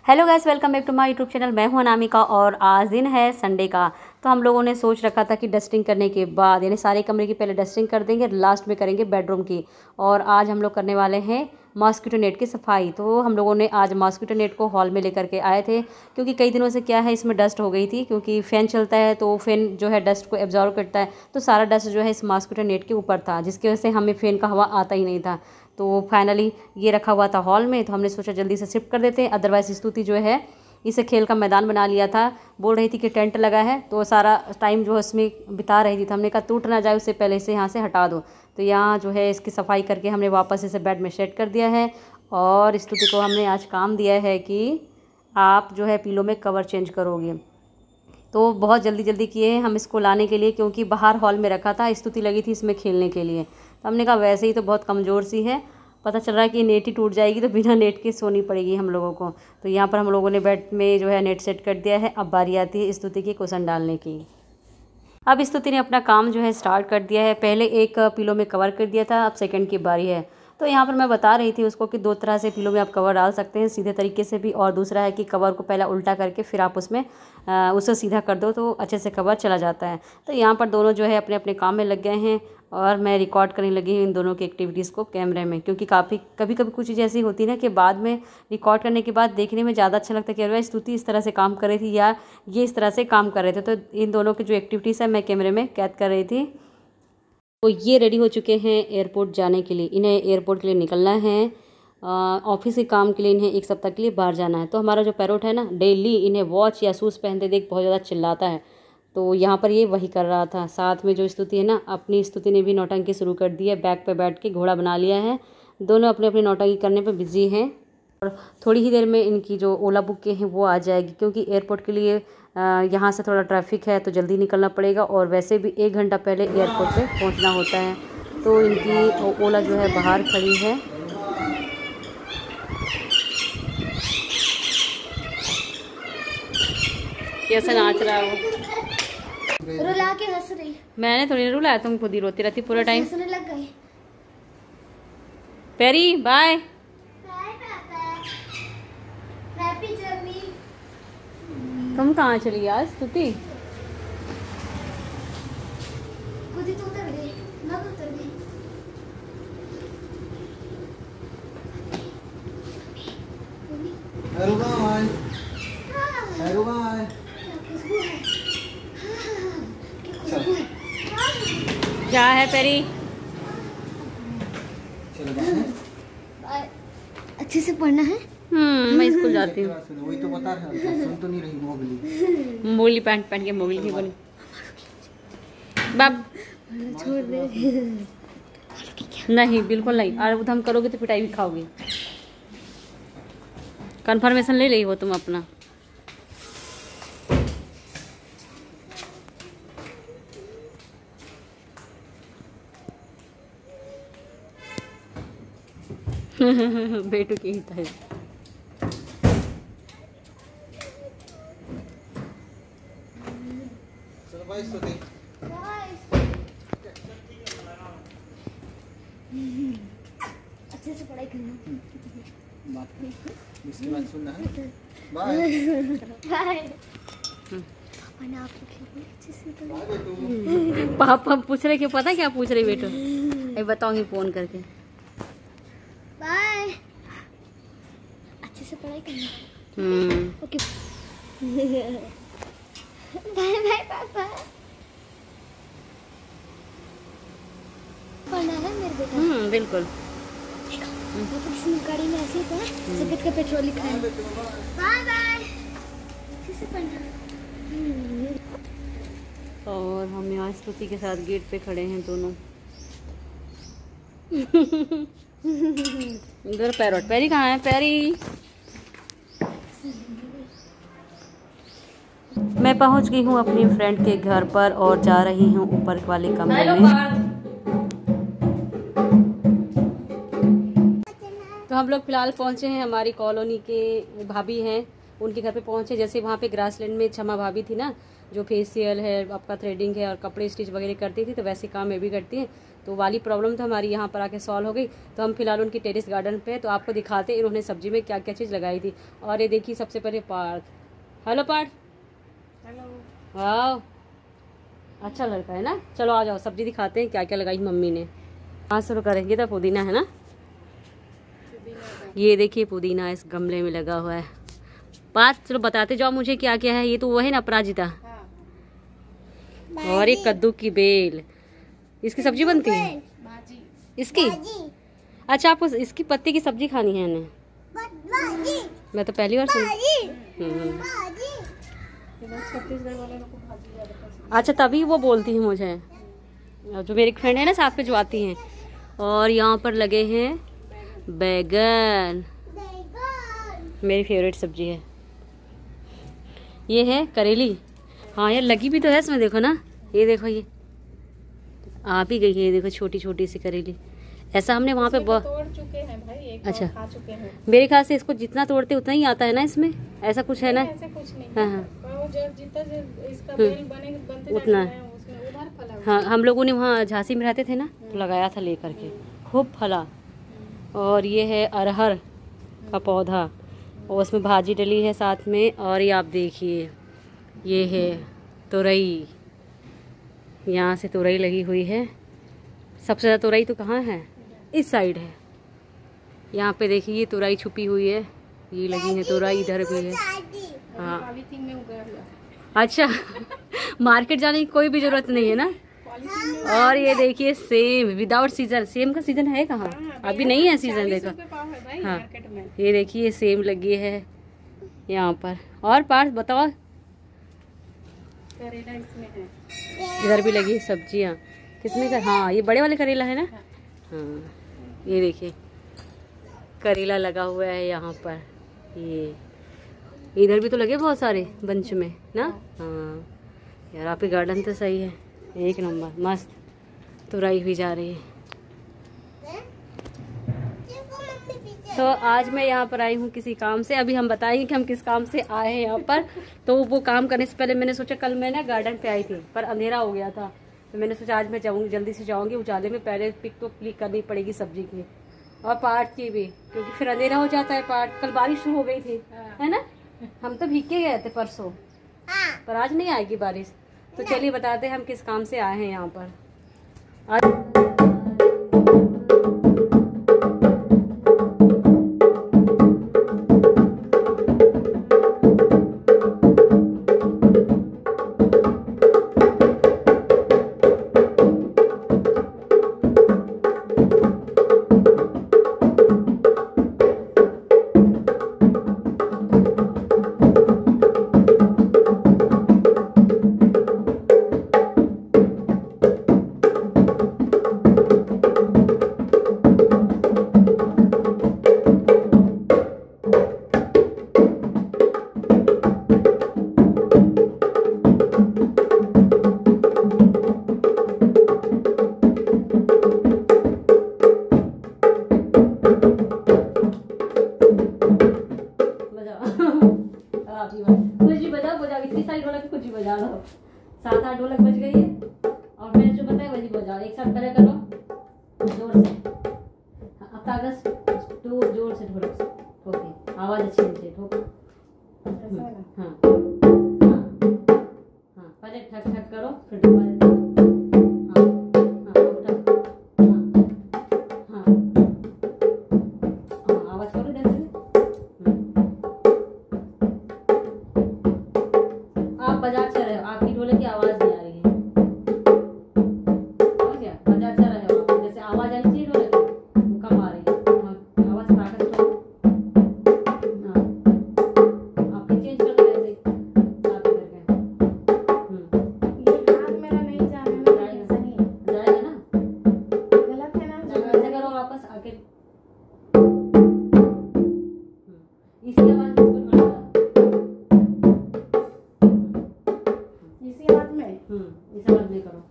Hello guys, welcome back to my YouTube channel. मैं हूं अनामिका और आज दिन है संडे का। तो हम लोगों ने सोच रखा था कि डस्टिंग करने के बाद यानी सारे कमरे की पहले डस्टिंग कर देंगे, लास्ट में करेंगे बेडरूम की। और आज हम लोग करने वाले हैं मॉस्किटो नेट की सफाई। तो हम लोगों ने आज मॉस्किटो नेट को हॉल में लेकर के आए थे, क्योंकि कई दिनों से क्या है इसमें डस्ट हो गई थी, क्योंकि फ़ैन चलता है तो फ़ैन जो है डस्ट को एब्जॉर्व करता है। तो सारा डस्ट जो है इस मॉस्किटो नेट के ऊपर था, जिसकी वजह से हमें फ़ैन का हवा आता ही नहीं था। तो फाइनली ये रखा हुआ था हॉल में, तो हमने सोचा जल्दी से शिफ्ट कर देते हैं। अदरवाइज़ स्तुति जो है इसे खेल का मैदान बना लिया था। बोल रही थी कि टेंट लगा है तो सारा टाइम जो है उसमें बिता रही थी। तो हमने कहा टूट ना जाए उससे पहले इसे यहाँ से हटा दो। तो यहाँ जो है इसकी सफाई करके हमने वापस इसे बेड में सेट कर दिया है। और स्तुति को हमने आज काम दिया है कि आप जो है पिलो में कवर चेंज करोगे। तो बहुत जल्दी जल्दी किए हैं हम इसको लाने के लिए, क्योंकि बाहर हॉल में रखा था, स्तुति लगी थी इसमें खेलने के लिए। तो हमने कहा वैसे ही तो बहुत कमज़ोर सी है, पता चल रहा है कि नेट ही टूट जाएगी तो बिना नेट के सोनी पड़ेगी हम लोगों को। तो यहाँ पर हम लोगों ने बेड में जो है नेट सेट कर दिया है। अब बारी आती है स्तुति की कुशन डालने की। अब स्तुति ने अपना काम जो है स्टार्ट कर दिया है। पहले एक पिलो में कवर कर दिया था, अब सेकंड की बारी है। तो यहाँ पर मैं बता रही थी उसको कि दो तरह से पिलो में आप कवर डाल सकते हैं, सीधे तरीके से भी, और दूसरा है कि कवर को पहले उल्टा करके फिर आप उसमें उसे सीधा कर दो तो अच्छे से कवर चला जाता है। तो यहाँ पर दोनों जो है अपने अपने काम में लग गए हैं और मैं रिकॉर्ड करने लगी हूँ इन दोनों की एक्टिविटीज़ को कैमरे में, क्योंकि कभी कभी कुछ चीज़ें ऐसी होती है ना कि बाद में रिकॉर्ड करने के बाद देखने में ज़्यादा अच्छा लगता है कि अरे स्तुति इस तरह से काम कर रही थी या ये इस तरह से काम कर रहे थे। तो इन दोनों की जो एक्टिविटीज़ है मैं कैमरे में कैद कर रही थी। तो ये रेडी हो चुके हैं एयरपोर्ट जाने के लिए। इन्हें एयरपोर्ट के लिए निकलना है, ऑफिस के काम के लिए इन्हें एक सप्ताह के लिए बाहर जाना है। तो हमारा जो पैरोट है ना, डेली इन्हें वॉच या शूज़ पहनते देख बहुत ज़्यादा चिल्लाता है। तो यहाँ पर ये वही कर रहा था। साथ में जो स्तुति है ना, अपनी स्तुति ने भी नौटंकी शुरू कर दी है, बैग पे बैठ के घोड़ा बना लिया है। दोनों अपने अपनी नौटंकी करने पर बिजी हैं। और थोड़ी ही देर में इनकी जो ओला बुक के हैं वो आ जाएगी, क्योंकि एयरपोर्ट के लिए यहाँ से थोड़ा ट्रैफिक है तो जल्दी निकलना पड़ेगा, और वैसे भी 1 घंटा पहले एयरपोर्ट पे पहुँचना होता है। तो इनकी ओला जो है बाहर खड़ी है। कैसा नाच रहा है वो, रुला के हंस रही। मैंने थोड़ी ना रुलाया, तुम खुद ही रोती रहती पूरा टाइम। हंसने लग गई। Perry bye. तुम कहाँ चली आज स्तुति? खुद ही तो उतर गई, ना तो उतर गई। Hello bye. Hello bye. क्या है पेरी? चलो बाय। अच्छे से पढ़ना है। मैं स्कूल जाती हूँ। वही तो बता रहा था, सुन तो नहीं रही मोगली। मोगली पैंट पहन के मोगली की बोली बाब। छोड़ दे। नहीं बिल्कुल नहीं, और उधम करोगे तो पिटाई भी खाओगे। कन्फर्मेशन ले रही हो तुम अपना। बेटू की हित है। चलो बाय स्तुति। अच्छे से पढ़ाई करना। इसके बाद सुनना है। Bye bye. मैंने आपको खेलने अच्छे से तो बाय बेटू। पापा पूछ रहे, क्यों पता क्या पूछ रही बेटू? अभी बताऊंगी फोन करके। बाय। अच्छे से पढ़ाई करना। ओके। बाय बाय पापा। पढ़ना है मेरे बेटा। बिल्कुल। गाड़ी में ऐसे था, सफेद का पेट्रोल लिखा है। Bye bye. अच्छे से पढ़ना। और हम यहाँ स्तुति के साथ गेट पे खड़े हैं दोनों। इधर पैरोट। पैरी कहाँ है? पैरी। मैं पहुंच गई हूँ अपनी फ्रेंड के घर पर और जा रही हूँ ऊपर वाले कमरे में। तो हम लोग फ़िलहाल पहुँचे हैं, हमारी कॉलोनी के भाभी हैं उनके घर पे पहुँचे। जैसे वहाँ पे ग्रासलैंड में क्षमा भाभी थी ना, जो फेशियल है, आपका थ्रेडिंग है और कपड़े स्टिच वगैरह करती थी, तो वैसे काम मैं भी करती है। तो वाली प्रॉब्लम तो हमारी यहाँ पर आके सॉल्व हो गई। तो हम फिलहाल उनकी टेरेस गार्डन पे, तो आपको दिखाते इन्होंने सब्जी में क्या क्या चीज़ लगाई थी। और ये देखिए सबसे पहले पार्थ। हेलो पार्थ। हेलो। वाह, अच्छा लड़का है ना। चलो आ जाओ, सब्जी दिखाते हैं क्या क्या लगाई मम्मी ने। हाँ शुरू करेंगे। तो पुदीना है ना, ये देखिए पुदीना इस गमले में लगा हुआ है। पार्थ चलो बताते जाओ मुझे क्या क्या है। ये तो वो है ना अपराजिता। और ये कद्दू की बेल, इसकी सब्जी बनती है इसकी। अच्छा आपको इसकी पत्ते की सब्जी खानी है ना? मैं तो पहली बार सुनी। अच्छा तभी वो बोलती है मुझे, जो मेरी फ्रेंड है ना साथ में जो आती हैं। और यहाँ पर लगे हैं बैगन, मेरी फेवरेट सब्जी है। ये है करेली। हाँ यार लगी भी तो है इसमें, देखो ना, ये देखो ये आप ही गई है, ये देखो छोटी छोटी सी करेली। ऐसा हमने वहाँ पे तोड़ चुके हैं भाई, एक अच्छा खा चुके हैं। मेरे ख्याल से इसको जितना तोड़ते उतना ही आता है ना इसमें, ऐसा कुछ है ना? ऐसा कुछ नहीं। हाँ हाँ जितना इसका बेल बनते उतना जाता है, उसमें उधर फला हुआ। हाँ, हम लोगों ने वहाँ झांसी में रहते थे ना, तो लगाया था लेकर के, खूब फला। और ये है अरहर का पौधा, और उसमें भाजी डली है साथ में। और ये आप देखिए ये है तुरई, यहाँ से तुरई लगी हुई है। सबसे ज़्यादा तुरई तो कहाँ है? इस साइड है। यहाँ पे देखिए ये तुरई छुपी हुई है, ये लगी है तुरई, इधर भी है। हाँ पॉलीथीन में उगा हुआ। अच्छा मार्केट जाने की कोई भी जरूरत नहीं है ना। और ये देखिए सेम विदाउट सीजन, सेम का सीजन है कहाँ? अभी नहीं है सीजन, देखो। हाँ ये देखिए सेम लगी है यहाँ पर। और पार्थ बताओ, करेला इसमें है। इधर भी लगी है सब्जियाँ। किसमें का? हाँ ये बड़े वाले करेला है ना। हाँ ये देखिए करेला लगा हुआ है यहाँ पर। ये इधर भी तो लगे बहुत सारे बंच में ना। हाँ यार आपके गार्डन तो सही है, एक नंबर मस्त। तुरई भी जा रही है। तो आज मैं यहाँ पर आई हूँ किसी काम से। अभी हम बताएंगे कि हम किस काम से आए हैं यहाँ पर। तो वो काम करने से पहले मैंने सोचा, कल मैं ना गार्डन पे आई थी पर अंधेरा हो गया था, तो मैंने सोचा आज मैं जाऊँगी, जल्दी से जाऊँगी। उजाले में पहले पिक तो क्लिक करनी पड़ेगी सब्जी की और पार्ट की भी, क्योंकि फिर अंधेरा हो जाता है। पार्ट कल बारिश शुरू हो गई थी है ना, हम तो भीग के गए थे परसों, पर आज नहीं आएगी बारिश। तो चलिए बताते हैं हम किस काम से आए हैं यहाँ पर आज। इतनी सारी ढोलक कुछ भी बजा लो, 7-8 ढोलक बज गई है। और मैंने जो बताया वही बजाओ, एक साथ करे करो जोर से। अब कागज जोर से ढोलक से ठोके, आवाज अच्छी होनी चाहिए, ठोको। हाँ हाँ पहले ठक ठक करो, फिर दोबारा आवाज करो इधर से। आप बजाते रहे, आपकी ढोलक की आवाज नहीं आ रही है, समझ गया? बजाते रहे आप, जैसे आवाज आनी चाहिए ढोलक की वो कम आ रही है, आवाज ताकत करो। हाँ आप भी चेंज कर दो ऐसे साथ करके। ये हाथ मेरा नहीं जाने में सही जाएगा ना, गलत है ना। ऐसे करो वापस आके। इसी आवाज में इसको ढोलक इसी हाथ में इस आवाज में करो।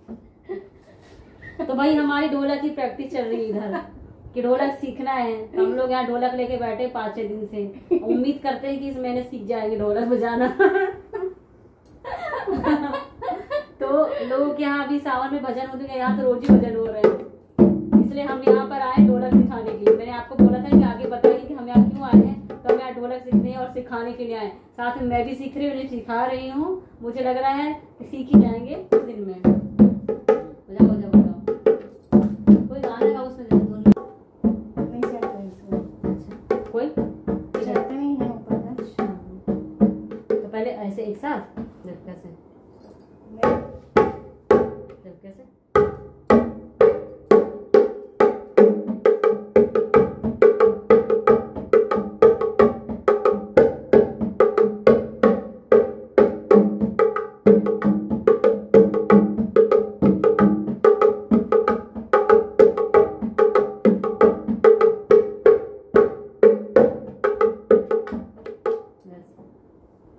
तो भाई हमारी ढोलक की प्रैक्टिस चल रही है इधर, कि ढोलक सीखना है। तो हम लोग यहाँ ढोलक लेके बैठे 5-6 दिन से, उम्मीद करते हैं कि इस महीने सीख जाएंगे ढोलक बजाना। तो लोगों के यहाँ अभी सावन में भजन होते हैं, यहाँ तो रोज ही भजन हो रहे हैं, इसलिए हम यहाँ पर आए ढोलक सिखाने के लिए। मैंने आपको बोला था कि आगे बताइए कि हम यहाँ क्यों आए हैं, तो हम यहाँ ढोलक सीखने और सिखाने के लिए आए। साथ में मैं भी सीख रही हूँ, उन्हें सिखा रही हूँ। मुझे लग रहा है कि सीख ही जाएंगे कुछ दिन में। बजाओ बजाओ बजाओ, कोई गाना का उसमें नहीं चलता इसमें। अच्छा कोई चलता नहीं है ऊपर का। अच्छा, तो पहले ऐसे एक साथ, जब कैसे जब कैसे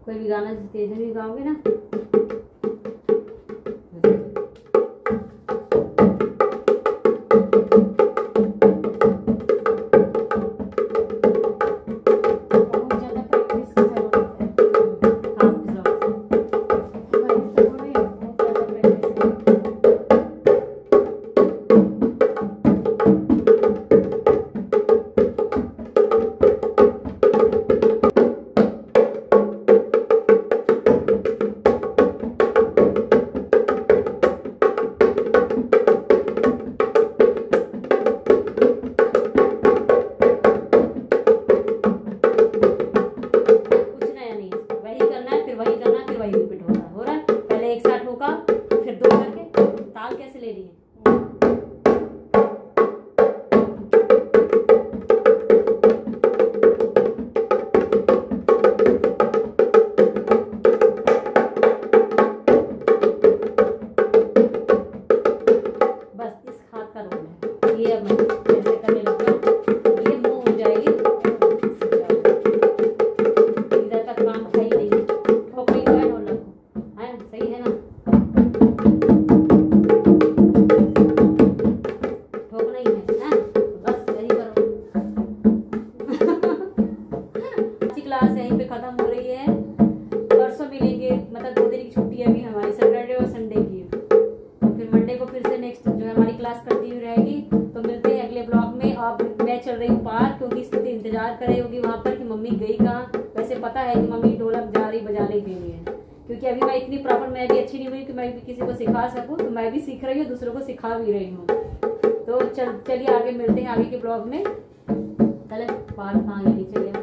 कोई भी गाना तेज में भी गाओगे ना। बहुत ज्यादा प्रैक्टिस की जरूरत है। हाँ इस वही तो बोल रही हूँ, बहुत ज्यादा प्रैक्टिस है। कुछ नया नहीं, वही करना है, फिर वही करना है, फिर वही रिपीट हो रहा है। पहले एक साथ होगा, फिर 2 करके ताल कैसे ले रही है। बस इस हाथ का रोल है ये। अब मैं ऐसे करने लगूंगा, ये मुंह हो जाएगी, इधर का काम है ही नहीं। ठोक नहीं है ढोलक को, है सही है ना। ठोकना ही है, बस यही करो। अच्छी क्लास यहीं पे खत्म हो रही है। परसों मिलेंगे, मतलब 2 दिन की छुट्टी है अभी हमारी, सैटरडे और संडे की। फिर मंडे को फिर से नेक्स्ट जो है हमारी क्लास कंटिन्यू रहेगी। तो मिलते हैं अगले ब्लॉग में। अब मैं चल रही हूँ बाहर, क्योंकि स्तुति इंतजार कर रही होगी वहाँ पर कि मम्मी गई कहाँ। वैसे पता है कि मम्मी ढोलक जा रही बजाने के लिए, क्योंकि अभी मैं इतनी प्रॉपर मैं भी अच्छी नहीं हुई कि मैं भी किसी को सिखा सकूँ। तो मैं भी सीख रही हूँ, दूसरों को सिखा भी रही हूँ। तो चलिए आगे मिलते हैं आगे के ब्लॉग में। चले बाहर कहाँ गई, चलिए।